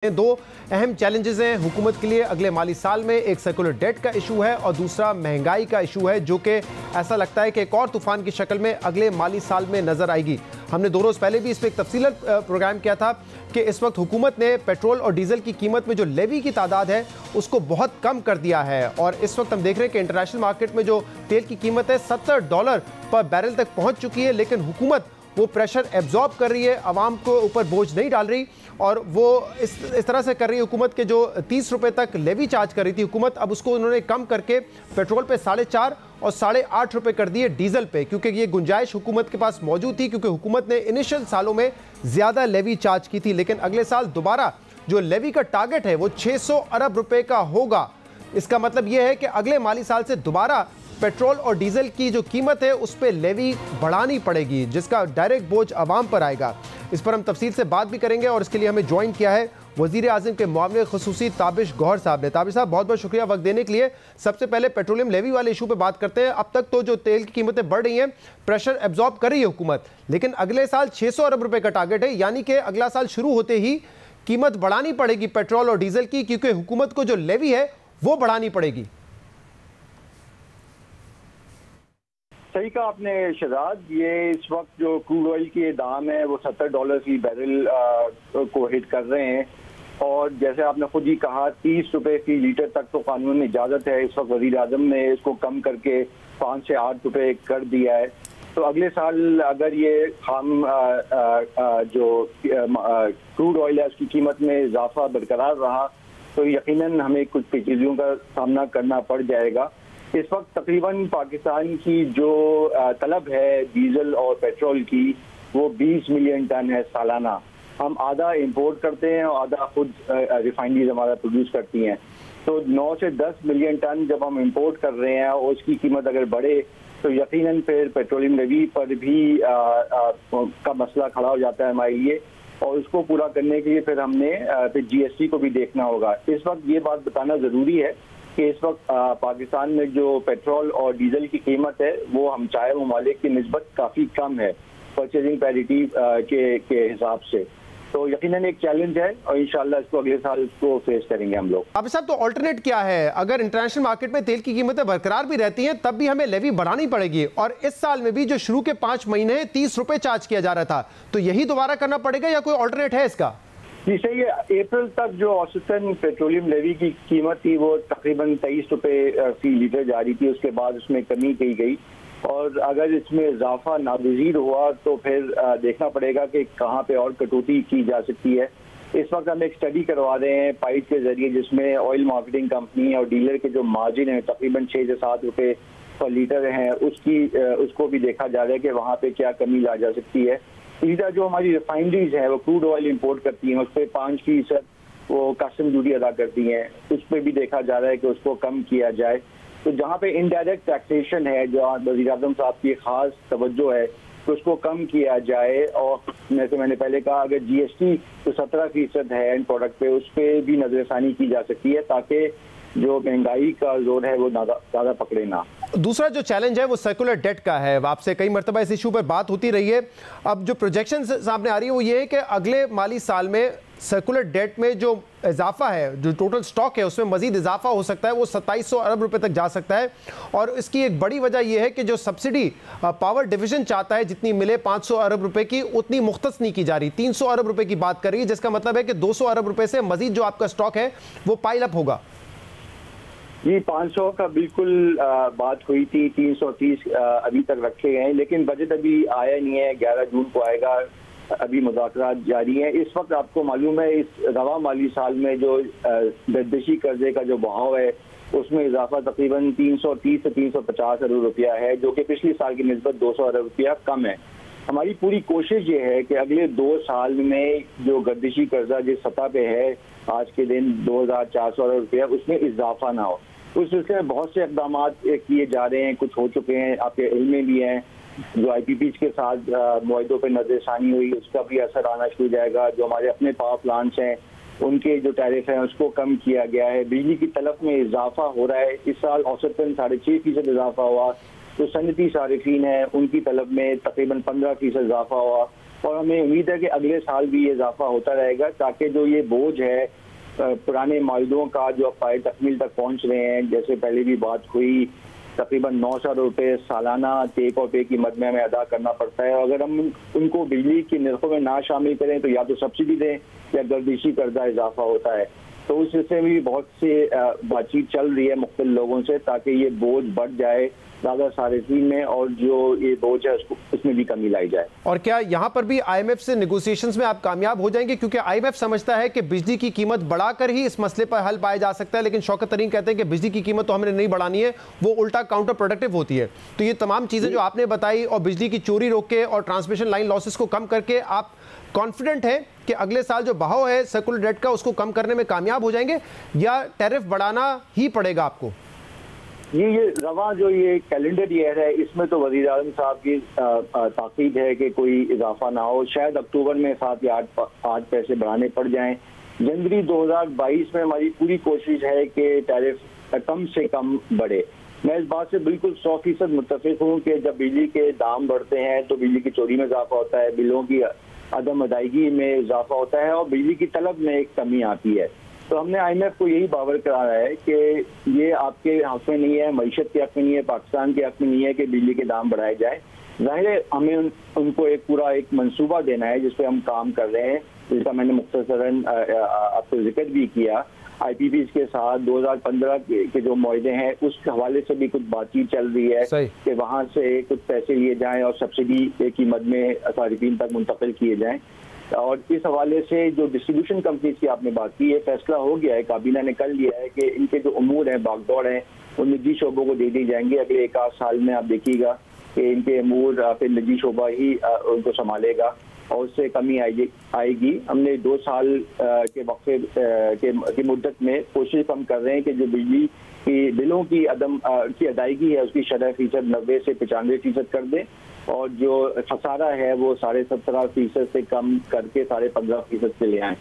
दो अहम चैलेंजेस हैं हुकूमत के लिए अगले माली साल में। एक सर्कुलर डेट का इशू है और दूसरा महंगाई का इशू है, जो कि ऐसा लगता है कि एक और तूफान की शक्ल में अगले माली साल में नजर आएगी। हमने 2 रोज पहले भी इस पर एक तफसीलन प्रोग्राम किया था कि इस वक्त हुकूमत ने पेट्रोल और डीजल की कीमत में जो लेवी की तादाद है उसको बहुत कम कर दिया है और इस वक्त हम देख रहे हैं कि इंटरनेशनल मार्केट में जो तेल की कीमत है $70 पर बैरल तक पहुंच चुकी है, लेकिन हुकूमत वो प्रेशर एब्जॉर्ब कर रही है, आवाम को ऊपर बोझ नहीं डाल रही और वो इस तरह से कर रही है हुकूमत के जो 30 रुपए तक लेवी चार्ज कर रही थी हुकूमत, अब उसको उन्होंने कम करके पेट्रोल पे 4.5 और 8.5 रुपए कर दिए डीजल पे, क्योंकि ये गुंजाइश हुकूमत के पास मौजूद थी, क्योंकि हुकूमत ने इनिशियल सालों में ज़्यादा लेवी चार्ज की थी। लेकिन अगले साल दोबारा जो लेवी का टारगेट है वो 600 अरब रुपए का होगा। इसका मतलब यह है कि अगले माली साल से दोबारा पेट्रोल और डीजल की जो कीमत है उस पर लेवी बढ़ानी पड़ेगी, जिसका डायरेक्ट बोझ आवाम पर आएगा। इस पर हम तफसील से बात भी करेंगे और इसके लिए हमें ज्वाइन किया है वज़ीर आज़म के मुआविन ख़ुसूसी ताबिश गौहर साहब ने। ताबिश साहब, बहुत बहुत शुक्रिया वक्त देने के लिए। सबसे पहले पेट्रोलियम लेवी वाले इशू पे बात करते हैं। अब तक तो जो तेल की कीमतें बढ़ रही हैं, प्रेशर एब्जॉर्ब कर रही है हुकूमत, लेकिन अगले साल 600 अरब रुपए का टारगेट है, यानी कि अगला साल शुरू होते ही कीमत बढ़ानी पड़ेगी पेट्रोल और डीजल की, क्योंकि हुकूमत को जो लेवी है वो बढ़ानी पड़ेगी। सही कहा आपने शहजाद। ये इस वक्त जो क्रूड ऑयल के दाम है वो $70 की बैरल को हिट कर रहे हैं और जैसे आपने खुद ही कहा 30 रुपए फी लीटर तक तो कानून में इजाजत है। इस वक्त वज़ीर आज़म ने इसको कम करके 5 से 8 रुपए कर दिया है। तो अगले साल अगर ये हम जो क्रूड ऑयल है उसकी कीमत में इजाफा बरकरार रहा तो यकीनन हमें कुछ पेचीदगियों का सामना करना पड़ जाएगा। इस वक्त तकरीबन पाकिस्तान की जो तलब है डीजल और पेट्रोल की वो 20 मिलियन टन है सालाना। हम आधा इंपोर्ट करते हैं और आधा खुद रिफाइनरीज हमारा प्रोड्यूस करती हैं। तो 9 से 10 मिलियन टन जब हम इंपोर्ट कर रहे हैं और उसकी कीमत अगर बढ़े तो यकीनन फिर पेट्रोलियम लेवी पर भी का मसला खड़ा हो जाता है हमारे लिए और उसको पूरा करने के लिए फिर हमने फिर GST को भी देखना होगा। इस वक्त ये बात बताना ज़रूरी है कि इस वक्त पाकिस्तान में जो पेट्रोल और डीजल की कीमत है वो हम चाहे ममालिक की निस्बत काफ़ी कम है परचेजिंग पैरिटी के हिसाब से। तो यकीनन एक चैलेंज है और इंशाल्लाह इसको अगले साल इसको फेस करेंगे हम लोग। अब साहब, तो ऑल्टरनेट क्या है? अगर इंटरनेशनल मार्केट में तेल की कीमतें बरकरार भी रहती हैं तब भी हमें लेवी बढ़ानी पड़ेगी और इस साल में भी जो शुरू के 5 महीने 30 रुपए चार्ज किया जा रहा था, तो यही दोबारा करना पड़ेगा या कोई ऑल्टरनेट है इसका? जी सही है। अप्रैल तक जो औसतन पेट्रोलियम लेवी की कीमत थी वो तकरीबन 23 रुपए फी लीटर जा रही थी, उसके बाद उसमें कमी की गई और अगर इसमें इजाफा नागजीर हुआ तो फिर देखना पड़ेगा कि कहाँ पे और कटौती की जा सकती है। इस वक्त हम एक स्टडी करवा रहे हैं पाइप के जरिए जिसमें ऑयल मार्केटिंग कंपनी और डीलर के जो मार्जिन है तकरीबन 6 से 7 रुपए पर लीटर हैं उसको भी देखा जा रहा है कि वहाँ पे क्या कमी ला जा सकती है। तीसरा जो हमारी रिफाइनरीज है वो क्रूड ऑयल इंपोर्ट करती हैं उस पर 5% वो कस्टम ड्यूटी अदा करती हैं, उस पर भी देखा जा रहा है कि उसको कम किया जाए। तो जहाँ पे इनडायरेक्ट टैक्सेशन है जहाँ वज़ीर आज़म साहब की खास तवज्जो है तो उसको कम किया जाए और जैसे मैंने पहले कहा अगर GST तो 17% है एंड प्रोडक्ट पे उस पर भी नजरसानी की जा सकती है ताकि जो महंगाई का जोर है वो ज़्यादा पकड़े ना। दूसरा जो चैलेंज है वो सर्कुलर डेट का है। आपसे कई मरतबा इस इशू पर बात होती रही है। अब जो प्रोजेक्शन सामने आ रही है वो ये है कि अगले माली साल में सर्कुलर डेट में जो इजाफा है, जो टोटल स्टॉक है उसमें मजीद इजाफा हो सकता है, वो 2700 अरब रुपए तक जा सकता है और इसकी एक बड़ी वजह यह है कि जो सब्सिडी पावर डिवीजन चाहता है जितनी मिले 500 अरब रुपए की उतनी मुख्तस नहीं की जा रही, 300 अरब रुपए की बात कर रही है, जिसका मतलब है कि 200 अरब रुपए से मजीद जो आपका स्टॉक है वो पाइल अप होगा। जी 500 का बिल्कुल बात हुई थी, 330 अभी तक रखे गए हैं लेकिन बजट अभी आया नहीं है, 11 जून को आएगा, अभी मुज़ाकरात जारी हैं। इस वक्त आपको मालूम है इस रवा माली साल में जो गर्दिशी कर्जे का जो बहाव है उसमें इजाफा तकरीबन 330 से 350 अरब रुपया है, जो कि पिछले साल की निस्बत 200 अरब रुपया कम है। हमारी पूरी कोशिश ये है कि अगले 2 साल में जो गर्दिशी कर्जा जिस सतह पे है आज के दिन 2400 अरब रुपया उसमें इजाफा ना हो। उस सिलसिले में बहुत से इकदाम किए जा रहे हैं, कुछ हो चुके हैं, आपके इल्म में भी हैं। जो IPPs के साथ मुआहिदों पर नजरसानी हुई उसका भी असर आना शुरू हो जाएगा। जो हमारे अपने पावर प्लांट्स हैं उनके जो टैरिफ हैं उसको कम किया गया है। बिजली की तलब में इजाफा हो रहा है, इस साल औसतन 6.5% इजाफा हुआ। जो सनती सारिफीन है उनकी तलब में तकरीबन 15% इजाफा हुआ और हमें उम्मीद है कि अगले साल भी ये इजाफा होता रहेगा, ताकि जो ये बोझ है पुराने माहदों का जो पाए तकमील तक पहुंच रहे हैं, जैसे पहले भी बात हुई, तकरीबन 900 रुपये सालाना टेक और पे की मद में हमें अदा करना पड़ता है। अगर हम उनको बिजली के निर्खों में ना शामिल करें तो या तो सब्सिडी दें या गर्दिशी कर्जा इजाफा होता है। तो उस सिलसिले में भी बहुत से बातचीत चल रही है मुख्तलिफ लोगों से, ताकि ये बोझ बढ़ जाए ज़्यादा सारिफीन में और जो ये बोझ है उसमें भी कमी लाई जाए। और क्या यहाँ पर भी IMF से नेगोशिएशंस में आप कामयाब हो जाएंगे? क्योंकि IMF समझता है कि बिजली की कीमत बढ़ाकर ही इस मसले पर हल पाया जा सकता है, लेकिन शौकत तरीन कहते हैं कि बिजली की कीमत तो हमने नहीं बढ़ानी है, वो उल्टा काउंटर प्रोडक्टिव होती है। तो ये तमाम चीज़ें जो आपने बताई और बिजली की चोरी रोक के और ट्रांसमिशन लाइन लॉसेस को कम करके आप कॉन्फिडेंट है कि अगले साल जो बहाव है सर्कुलर डेट का उसको कम करने में कामयाब हो जाएंगे, या टैरिफ बढ़ाना ही पड़ेगा आपको? ये रवा जो ये कैलेंडर ईयर है, इसमें तो वज़ीर आज़म साहब की ताकीद है कि कोई इजाफा ना हो। शायद अक्टूबर में 7 या 8 पैसे बढ़ाने पड़ जाएं। जनवरी 2022 में हमारी पूरी कोशिश है कि टैरिफ कम से कम बढ़े। मैं इस बात से बिल्कुल 100% मुत्तफिक हूँ कि जब बिजली के दाम बढ़ते हैं तो बिजली की चोरी में इजाफा होता है, बिलों की अदम अदायगी में इजाफा होता है और बिजली की तलब में एक कमी आती है। तो हमने IMF को यही बावर कराया है कि ये आपके हक में नहीं है, मईशत के हक में नहीं है, पाकिस्तान के हक में नहीं है कि बिजली के दाम बढ़ाए जाए। जाहिर है हमें उनको एक मंसूबा देना है जिस पे हम काम कर रहे हैं, जिसका मैंने मुख्तसरन आपको जिक्र भी किया। IPPs के साथ 2015 के जो मुआहदे हैं उस हवाले से भी कुछ बातचीत चल रही है कि वहाँ से कुछ पैसे लिए जाएं और सब्सिडी की मद में सारिफीन तक मुंतकिल किए जाएं। और इस हवाले से जो डिस्ट्रीब्यूशन कंपनीज की आपने बात की, ये फैसला हो गया है, काबीना ने कर लिया है कि इनके जो उमूर हैं, बागडोर हैं, वो निजी शोबों को दे दी जाएंगे। अगले 1-8 साल में आप देखिएगा कि इनके उमूर फिर निजी शोबा ही उनको संभालेगा और उससे कमी आएगी। हमने 2 साल के वक्फे की मुद्दत में कोशिश हम कर रहे हैं कि जो बिजली की बिलों की की अदायगी है उसकी शरह फीसद 90 से 95% कर दें और जो खसारा है वो 17.5% से कम करके 15.5% पे ले आएं।